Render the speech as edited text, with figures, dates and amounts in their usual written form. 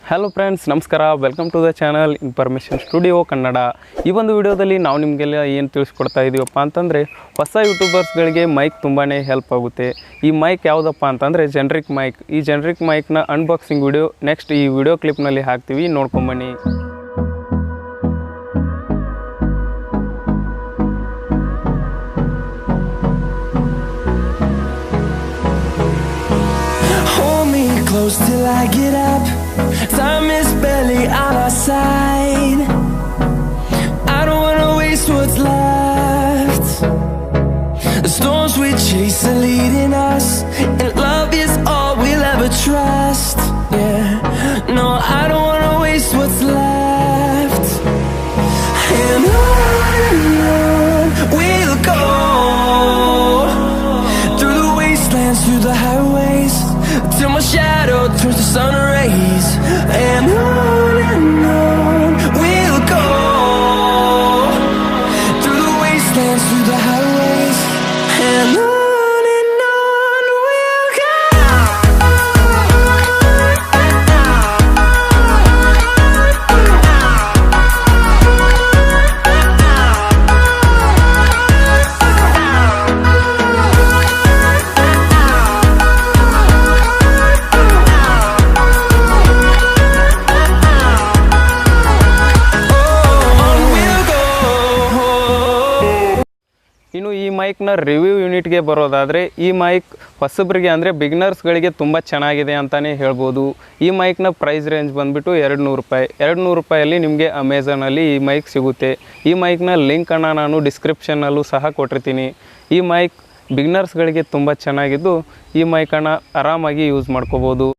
Hello friends, ನಮಸ್ಕಾರ. Welcome to the channel information studio Kannada. ಈ ಒಂದು ವಿಡಿಯೋದಲ್ಲಿ ನಾವು ನಿಮಗೆಲ್ಲ ಏನು ತಿಳಿಸ್ಕೊಡ್ತಾ ಇದ್ದೀವಪ್ಪ ಅಂತಂದರೆ, ಹೊಸ ಯೂಟ್ಯೂಬರ್ಸ್ಗಳಿಗೆ ಮೈಕ್ ತುಂಬಾ ಹೆಲ್ಪ್ ಆಗುತ್ತೆ. ಈ ಮೈಕ್ ಯಾವುದಪ್ಪ ಅಂತಂದರೆ ಜೆನ್ರಿಕ್ ಮೈಕ್. ಈ ಜೆನ್ರಿಕ್ ಮೈಕ್ನ ಅನ್ಬಾಕ್ಸಿಂಗ್ ವಿಡಿಯೋ ನೆಕ್ಸ್ಟ್ ಈ ವಿಡಿಯೋ ಕ್ಲಿಪ್ನಲ್ಲಿ ಹಾಕ್ತೀವಿ, ನೋಡ್ಕೊಂಬನ್ನಿ. Close till I get up. Time is barely on our side. I don't wanna waste what's left. The storms we chase are leading us, and love is all we'll ever trust. Yeah, no, I don't wanna waste what's left. And on we'll go, through the wastelands, through the highways, till my shadow turns to sun rays. And on we'll go, through the wastelands, through the highways. And on we'll go. ಇನ್ನು ಈ ಮೈಕ್ನ review ಯೂನಿಟ್ಗೆ ಬರೋದಾದರೆ, ಈ mic ಹೊಸಬರಿಗೆ ಅಂದರೆ ಬಿಗಿನರ್ಸ್ಗಳಿಗೆ ತುಂಬ ಚೆನ್ನಾಗಿದೆ ಅಂತಲೇ ಹೇಳ್ಬೋದು. ಈ ಮೈಕ್ನ ಪ್ರೈಸ್ ರೇಂಜ್ ಬಂದುಬಿಟ್ಟು $200. $200 ನಿಮಗೆ ಅಮೆಝಾನಲ್ಲಿ ಈ ಮೈಕ್ ಸಿಗುತ್ತೆ. ಈ ಮೈಕ್ನ ಲಿಂಕನ್ನು ನಾನು ಡಿಸ್ಕ್ರಿಪ್ಷನ್ನಲ್ಲೂ ಸಹ ಕೊಟ್ಟಿರ್ತೀನಿ. ಈ ಮೈಕ್ ಬಿಗಿನರ್ಸ್ಗಳಿಗೆ ತುಂಬ ಚೆನ್ನಾಗಿದ್ದು, ಈ ಮೈಕನ್ನು ಆರಾಮಾಗಿ ಯೂಸ್ ಮಾಡ್ಕೋಬೋದು.